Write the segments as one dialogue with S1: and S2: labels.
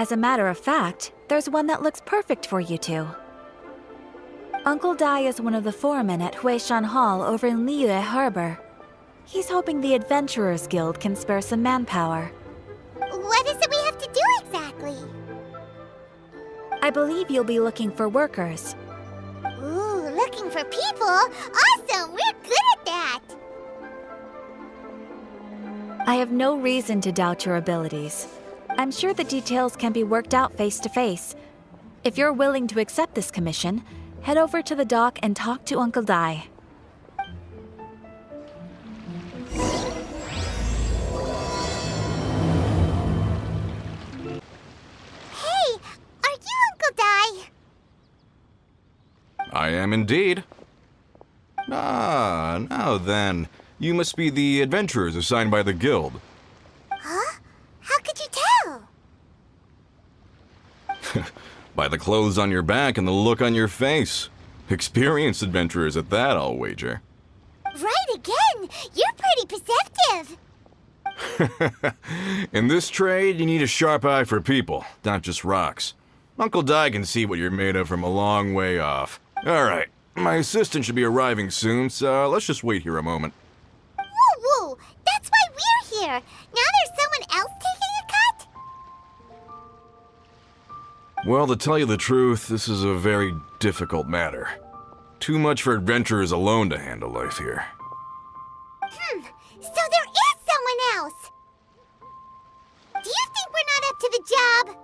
S1: As a matter of fact, there's one that looks perfect for you two. Uncle Dai is one of the foremen at Huishan Hall over in Liyue Harbor. He's hoping the Adventurers Guild can spare some manpower.
S2: What is it we have to do exactly?
S1: I believe you'll be looking for workers.
S2: Ooh, looking for people? Awesome! We're good at that!
S1: I have no reason to doubt your abilities. I'm sure the details can be worked out face to face. If you're willing to accept this commission, head over to the dock and talk to Uncle Dai.
S2: Hey, are you Uncle Dai?
S3: I am indeed. Ah, now then. You must be the adventurers assigned by the guild.
S2: Huh? How could you tell?
S3: By the clothes on your back and the look on your face. Experienced adventurers at that, I'll wager.
S2: Right again! You're pretty perceptive!
S3: In this trade, you need a sharp eye for people, not just rocks. Uncle Dai can see what you're made of from a long way off. Alright, my assistant should be arriving soon, so let's just wait here a moment.
S2: Woo-woo! That's why we're here! Now there's someone else taking a cut?
S3: Well, to tell you the truth, this is a very difficult matter. Too much for adventurers alone to handle life here.
S2: So there is someone else! Do you think we're not up to the job?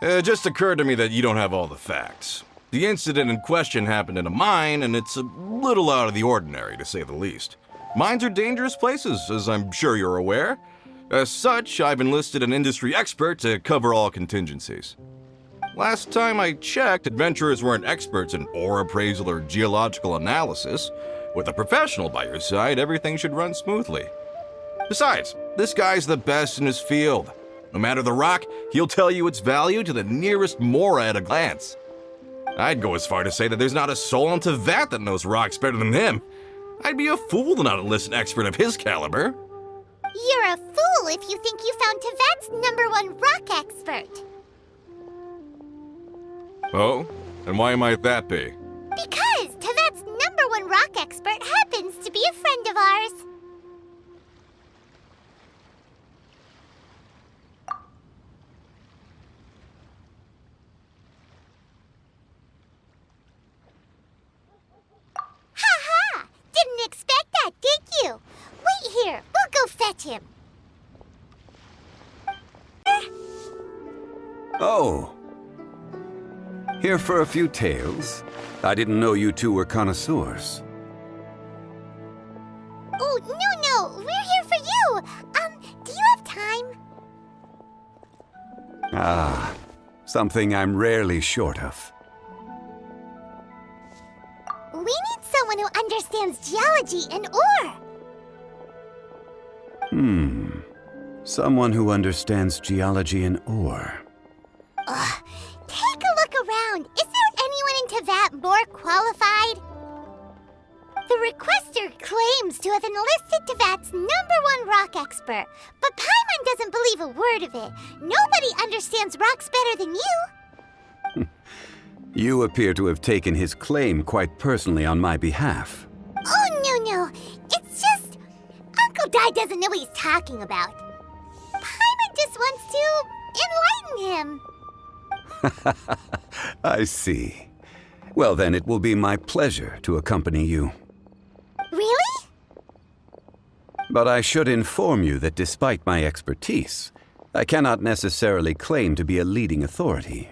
S3: It just occurred to me that you don't have all the facts. The incident in question happened in a mine, and it's a little out of the ordinary, to say the least. Mines are dangerous places, as I'm sure you're aware. As such, I've enlisted an industry expert to cover all contingencies. Last time I checked, adventurers weren't experts in ore appraisal or geological analysis. With a professional by your side, everything should run smoothly. Besides, this guy's the best in his field. No matter the rock, he'll tell you its value to the nearest mora at a glance. I'd go as far to say that there's not a soul on Teyvat that knows rocks better than him. I'd be a fool to not enlist an expert of his caliber.
S2: You're a fool if you think you found Teyvat's #1 rock expert.
S3: Oh? And why might that be?
S2: Because Teyvat's #1 rock expert happens to be a friend of ours. Ha-ha! Didn't expect that, did you? Wait here, we'll go fetch him.
S4: Oh. Here for a few tales? I didn't know you two were connoisseurs.
S2: Oh, no, we're here for you. Do you have time?
S4: Ah, something I'm rarely short of.
S2: We need someone who understands geology and ore.
S4: Someone who understands geology and ore.
S2: Take a look around. Is there anyone in Teyvat more qualified? The requester claims to have enlisted Teyvat's #1 rock expert, but Paimon doesn't believe a word of it. Nobody understands rocks better than you.
S4: You appear to have taken his claim quite personally on my behalf.
S2: Oh, no. It's just... Uncle Dai doesn't know what he's talking about. Paimon just wants to enlighten him.
S4: I see. Well, then it will be my pleasure to accompany you.
S2: Really?
S4: But I should inform you that despite my expertise, I cannot necessarily claim to be a leading authority.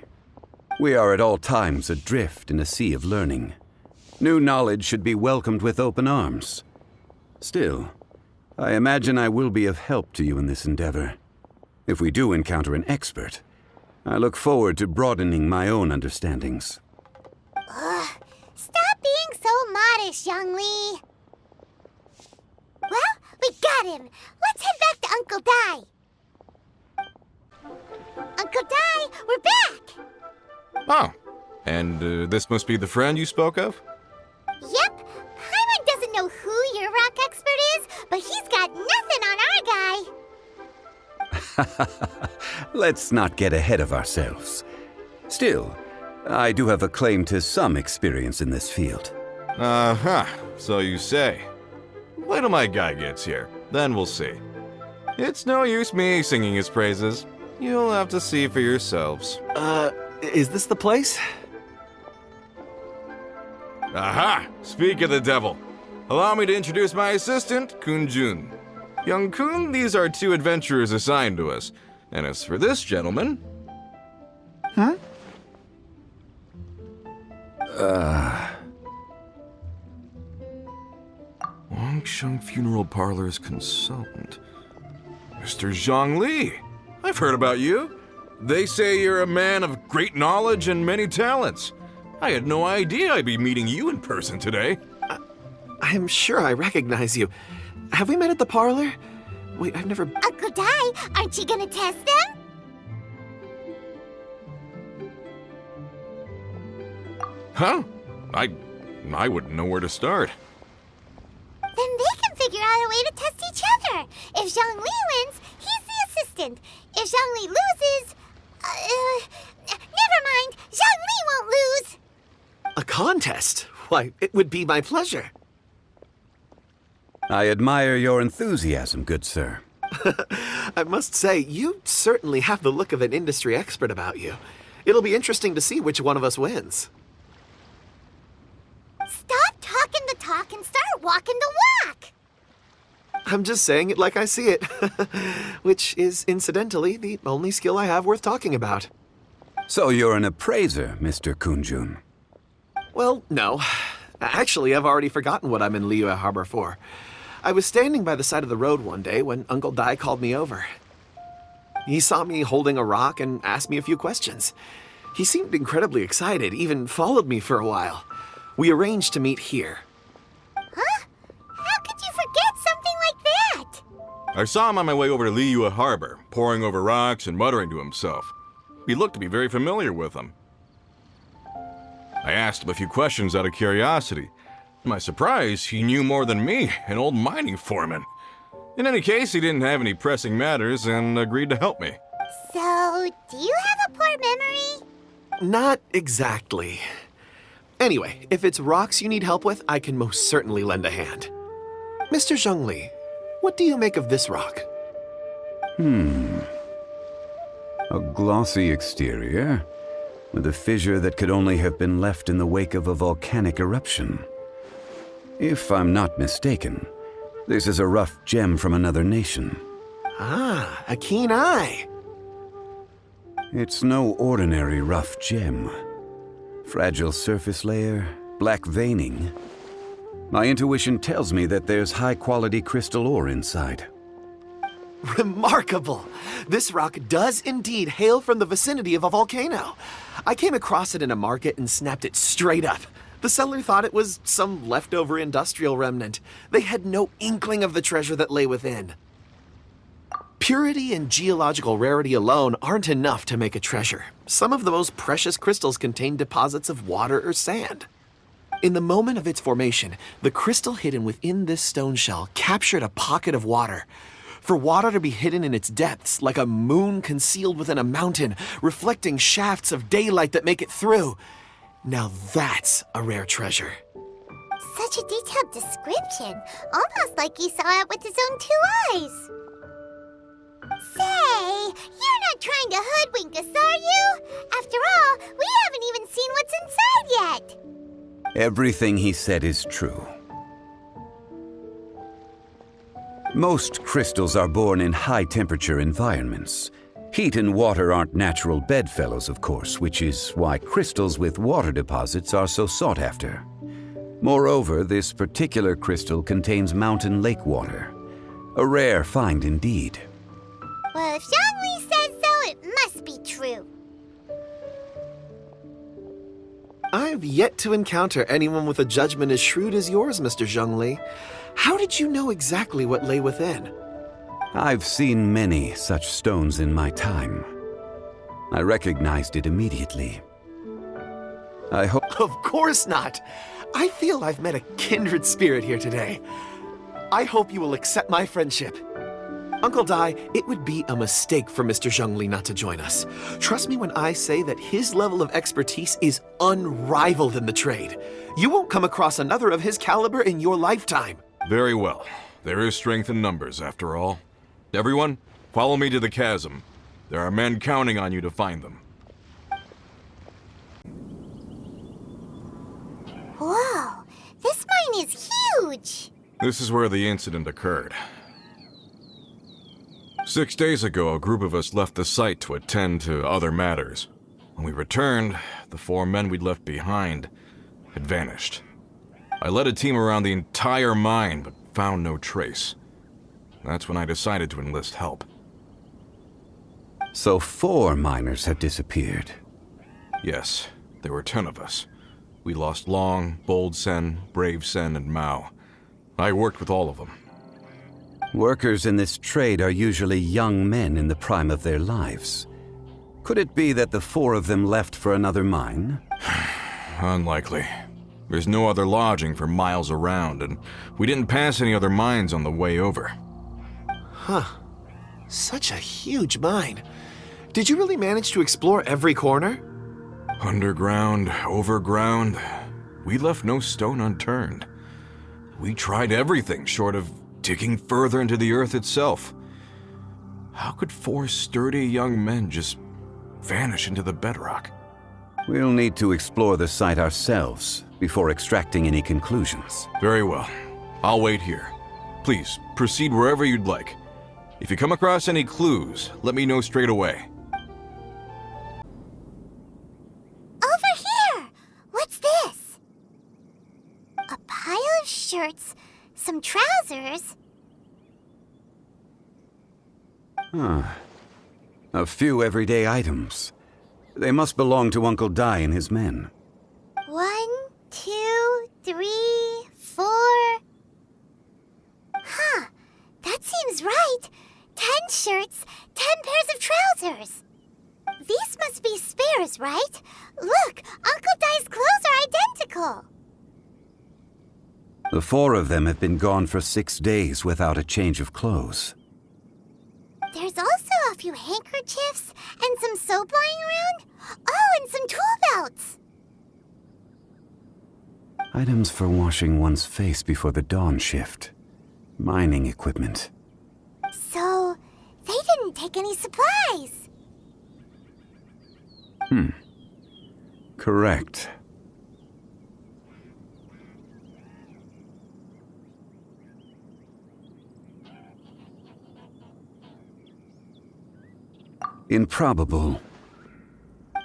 S4: We are at all times adrift in a sea of learning. New knowledge should be welcomed with open arms. Still, I imagine I will be of help to you in this endeavor. If we do encounter an expert, I look forward to broadening my own understandings.
S2: Stop being so modest, Zhongli. Well, we got him. Let's head back to Uncle Dai. Uncle Dai, we're back!
S3: Oh, and this must be the friend you spoke of?
S2: Yep. Paimon doesn't know who your rock expert is, but he's got nothing on our guy.
S4: Let's not get ahead of ourselves. Still, I do have a claim to some experience in this field.
S3: Uh-huh, so you say. Wait till my guy gets here, then we'll see. It's no use me singing his praises. You'll have to see for yourselves.
S5: Is this the place?
S3: Aha! Speak of the devil. Allow me to introduce my assistant, Kun-jun. Young Kun, these are 2 adventurers assigned to us. And as for this gentleman... Wangsheng Funeral Parlor's consultant. Mr. Zhongli. I've heard about you. They say you're a man of great knowledge and many talents. I had no idea I'd be meeting you in person today.
S5: I'm sure I recognize you. Have we met at the parlor? Wait, I've never...
S2: Uncle Dai, aren't you gonna test them?
S3: Huh? I wouldn't know where to start.
S2: Then they can figure out a way to test each other. If Zhongli wins, he's the assistant. If Zhongli loses... never mind, Zhongli won't lose.
S5: A contest? Why, it would be my pleasure.
S4: I admire your enthusiasm, good sir.
S5: I must say, you certainly have the look of an industry expert about you. It'll be interesting to see which one of us wins.
S2: Stop talking the talk and start walking the walk.
S5: I'm just saying it like I see it. Which is, incidentally, the only skill I have worth talking about.
S4: So you're an appraiser, Mr. Kun-jun.
S5: Well, no. Actually, I've already forgotten what I'm in Liyue Harbor for. I was standing by the side of the road one day when Uncle Dai called me over. He saw me holding a rock and asked me a few questions. He seemed incredibly excited, even followed me for a while. We arranged to meet here.
S2: Huh? How could you forget something like that?
S3: I saw him on my way over to Liyue Harbor, poring over rocks and muttering to himself. He looked to be very familiar with them. I asked him a few questions out of curiosity. To my surprise, he knew more than me, an old mining foreman. In any case, he didn't have any pressing matters and agreed to help me.
S2: So, do you have a poor memory?
S5: Not exactly. Anyway, if it's rocks you need help with, I can most certainly lend a hand. Mr. Zhongli, what do you make of this rock?
S4: A glossy exterior, with a fissure that could only have been left in the wake of a volcanic eruption. If I'm not mistaken, this is a rough gem from another nation.
S5: Ah, a keen eye.
S4: It's no ordinary rough gem. Fragile surface layer, black veining. My intuition tells me that there's high-quality crystal ore inside.
S5: Remarkable! This rock does indeed hail from the vicinity of a volcano. I came across it in a market and snapped it straight up. The seller thought it was some leftover industrial remnant. They had no inkling of the treasure that lay within. Purity and geological rarity alone aren't enough to make a treasure. Some of the most precious crystals contain deposits of water or sand. In the moment of its formation, the crystal hidden within this stone shell captured a pocket of water. For water to be hidden in its depths, like a moon concealed within a mountain, reflecting shafts of daylight that make it through. Now that's a rare treasure.
S2: Such a detailed description, almost like he saw it with his own 2 eyes. Say, you're not trying to hoodwink us, are you? After all, we haven't even seen what's inside yet.
S4: Everything he said is true. Most crystals are born in high-temperature environments. Heat and water aren't natural bedfellows, of course, which is why crystals with water deposits are so sought after. Moreover, this particular crystal contains mountain lake water. A rare find indeed.
S2: Well, if Zhongli says so, it must be true.
S5: I've yet to encounter anyone with a judgment as shrewd as yours, Mr. Zhongli. How did you know exactly what lay within?
S4: I've seen many such stones in my time. I recognized it immediately. I hope...
S5: Of course not. I feel I've met a kindred spirit here today. I hope you will accept my friendship. Uncle Dai, it would be a mistake for Mr. Zhongli not to join us. Trust me when I say that his level of expertise is unrivaled in the trade. You won't come across another of his caliber in your lifetime.
S3: Very well. There is strength in numbers, after all. Everyone, follow me to the chasm. There are men counting on you to find them.
S2: Whoa, this mine is huge!
S3: This is where the incident occurred. 6 days ago, a group of us left the site to attend to other matters. When we returned, the 4 men we'd left behind had vanished. I led a team around the entire mine, but found no trace. That's when I decided to enlist help.
S4: So 4 miners have disappeared.
S3: Yes, there were 10 of us. We lost Long, Bold Sen, Brave Sen, and Mao. I worked with all of them.
S4: Workers in this trade are usually young men in the prime of their lives. Could it be that the 4 of them left for another mine?
S3: Unlikely. There's no other lodging for miles around, and we didn't pass any other mines on the way over.
S5: Huh. Such a huge mine. Did you really manage to explore every corner?
S3: Underground, overground, we left no stone unturned. We tried everything short of digging further into the earth itself. How could 4 sturdy young men just vanish into the bedrock?
S4: We'll need to explore the site ourselves before extracting any conclusions.
S3: Very well. I'll wait here. Please, proceed wherever you'd like. If you come across any clues, let me know straight away.
S2: Over here! What's this? A pile of shirts, some trousers.
S4: A few everyday items. They must belong to Uncle Dai and his men.
S2: 1, 2, 3, 4. Huh, that seems right. 10 shirts, 10 pairs of trousers. These must be spares, right? Look, Uncle Dai's clothes are identical.
S4: The 4 of them have been gone for 6 days without a change of clothes.
S2: There's also a few handkerchiefs and some soap lying around. Oh, and some tool belts.
S4: Items for washing one's face before the dawn shift. Mining equipment.
S2: So, they didn't take any supplies.
S4: Correct. Improbable.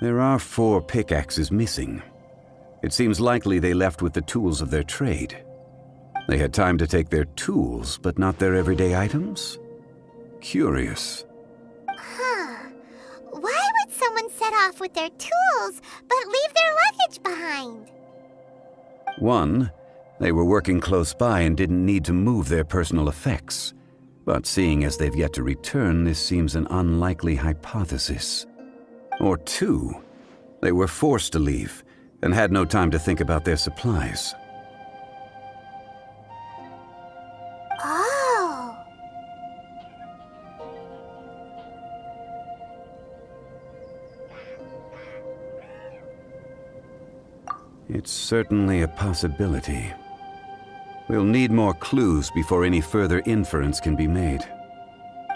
S4: There are 4 pickaxes missing. It seems likely they left with the tools of their trade. They had time to take their tools, but not their everyday items? Curious.
S2: Huh. Why would someone set off with their tools, but leave their luggage behind?
S4: 1, they were working close by and didn't need to move their personal effects. But seeing as they've yet to return, this seems an unlikely hypothesis. Or 2, they were forced to leave and had no time to think about their supplies.
S2: Oh.
S4: It's certainly a possibility. We'll need more clues before any further inference can be made.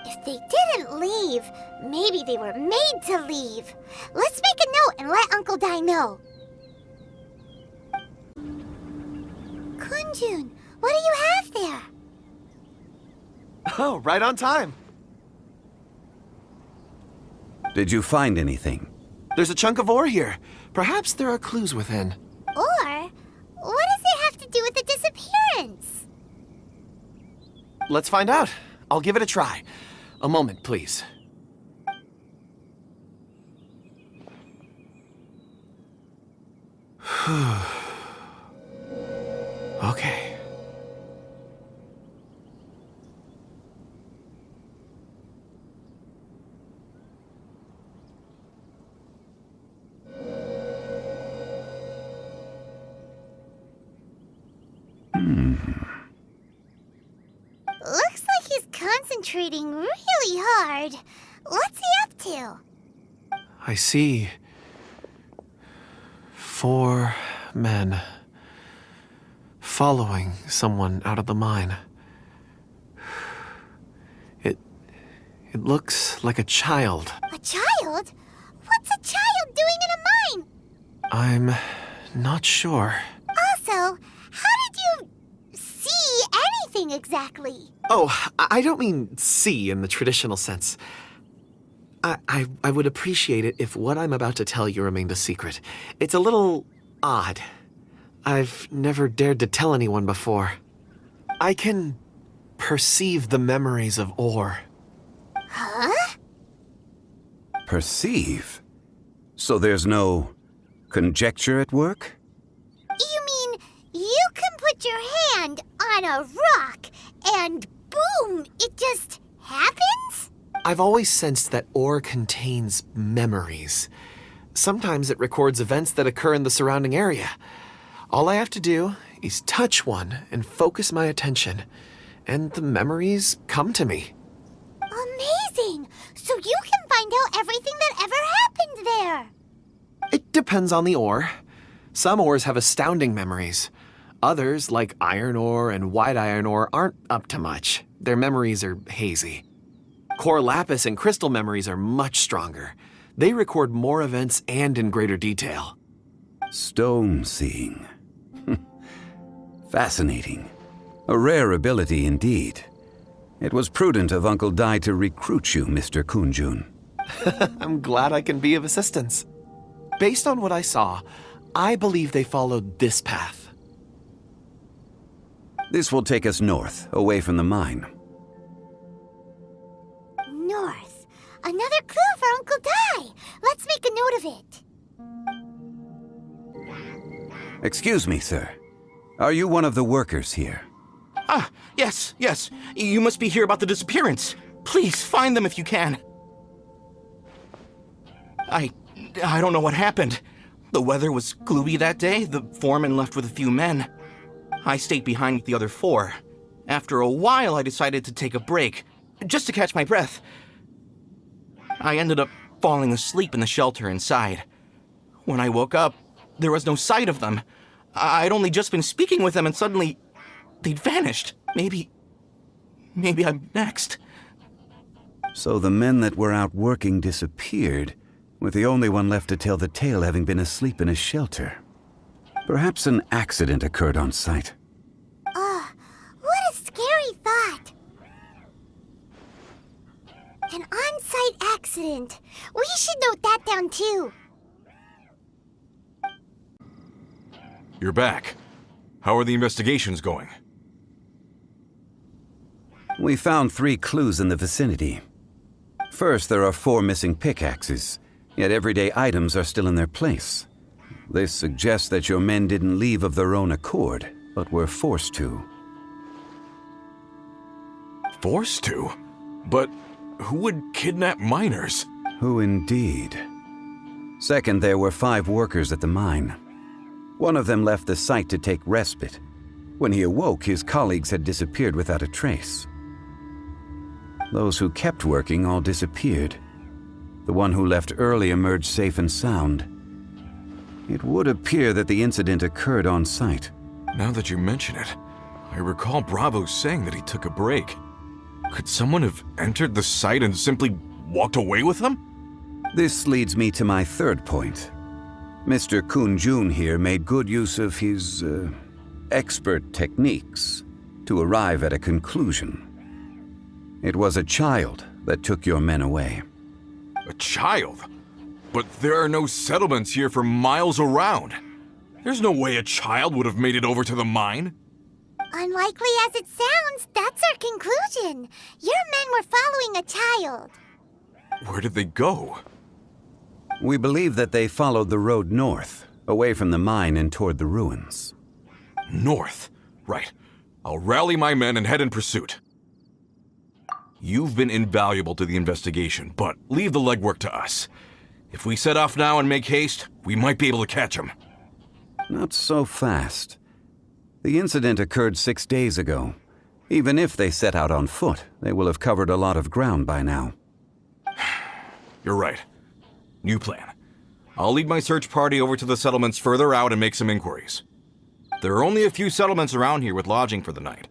S2: If they didn't leave, maybe they were made to leave. Let's make a note and let Uncle Dai know. Kunjun, what do you have there?
S5: Oh, right on time.
S4: Did you find anything?
S5: There's a chunk of ore here. Perhaps there are clues within.
S2: Or, what does it have to do with the disappearance?
S5: Let's find out. I'll give it a try. A moment, please. Okay.
S2: Looks like he's concentrating concentrating really hard. What's he up to?
S5: I see 4 men following someone out of the mine. It looks like a child.
S2: A child? What's a child doing in a mine?
S5: I'm not sure.
S2: Also, how did you see anything exactly?
S5: Oh, I don't mean see in the traditional sense. I would appreciate it if what I'm about to tell you remained a secret. It's a little odd. I've never dared to tell anyone before. I can perceive the memories of Or.
S2: Huh?
S4: Perceive? So there's no conjecture at work?
S2: You mean you can put your hand on a rock and boom, it just happens?
S5: I've always sensed that Or contains memories. Sometimes it records events that occur in the surrounding area. All I have to do is touch one and focus my attention, and the memories come to me.
S2: Amazing! So you can find out everything that ever happened there.
S5: It depends on the ore. Some ores have astounding memories. Others, like iron ore and white iron ore, aren't up to much. Their memories are hazy. Core lapis and crystal memories are much stronger. They record more events and in greater detail.
S4: Stone seeing. Fascinating. A rare ability indeed. It was prudent of Uncle Dai to recruit you, Mr. Kunjun.
S5: I'm glad I can be of assistance. Based on what I saw, I believe they followed this path.
S4: This will take us north, away from the mine.
S2: North. Another clue for Uncle Dai. Let's make a note of it.
S4: Excuse me, sir. Are you one of the workers here?
S6: Ah, yes. You must be here about the disappearance. Please, find them if you can. I don't know what happened. The weather was gloomy that day. The foreman left with a few men. I stayed behind with the other 4. After a while, I decided to take a break, just to catch my breath. I ended up falling asleep in the shelter inside. When I woke up, there was no sight of them. I'd only just been speaking with them and suddenly they'd vanished. Maybe I'm next.
S4: So the men that were out working disappeared, with the only one left to tell the tale having been asleep in a shelter. Perhaps an accident occurred on site.
S2: What a scary thought. An on-site accident. We should note that down too.
S3: You're back. How are the investigations going?
S4: We found 3 clues in the vicinity. First, there are 4 missing pickaxes, yet everyday items are still in their place. This suggests that your men didn't leave of their own accord, but were forced to.
S3: Forced to? But who would kidnap miners?
S4: Who indeed? Second, there were 5 workers at the mine. One of them left the site to take respite. When he awoke, his colleagues had disappeared without a trace. Those who kept working all disappeared. The one who left early emerged safe and sound. It would appear that the incident occurred on site.
S3: Now that you mention it, I recall Bravo saying that he took a break. Could someone have entered the site and simply walked away with them?
S4: This leads me to my third point. Mr. Kunjun here made good use of his, expert techniques to arrive at a conclusion. It was a child that took your men away.
S3: A child? But there are no settlements here for miles around. There's no way a child would have made it over to the mine.
S2: Unlikely as it sounds, that's our conclusion. Your men were following a child.
S3: Where did they go?
S4: We believe that they followed the road north, away from the mine and toward the ruins.
S3: North. Right. I'll rally my men and head in pursuit. You've been invaluable to the investigation, but leave the legwork to us. If we set off now and make haste, we might be able to catch them.
S4: Not so fast. The incident occurred 6 days ago. Even if they set out on foot, they will have covered a lot of ground by now.
S3: You're right. New plan. I'll lead my search party over to the settlements further out and make some inquiries. There are only a few settlements around here with lodging for the night.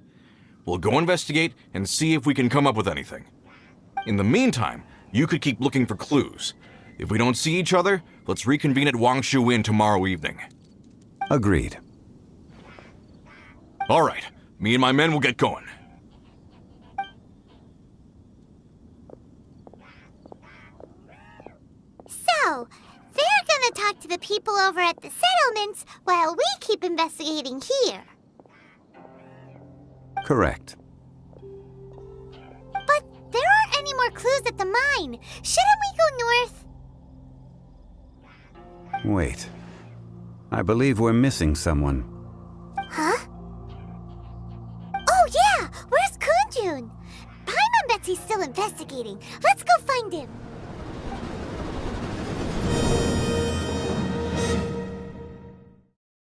S3: We'll go investigate and see if we can come up with anything. In the meantime, you could keep looking for clues. If we don't see each other, let's reconvene at Wangshu Inn tomorrow evening.
S4: Agreed.
S3: All right, me and my men will get going.
S2: So, they're gonna talk to the people over at the settlements while we keep investigating here.
S4: Correct.
S2: But there aren't any more clues at the mine. Shouldn't we go north?
S4: Wait. I believe we're missing someone.
S2: Huh? Oh yeah! Where's Kunjun? Paimon bets he's still investigating. Let's go find him.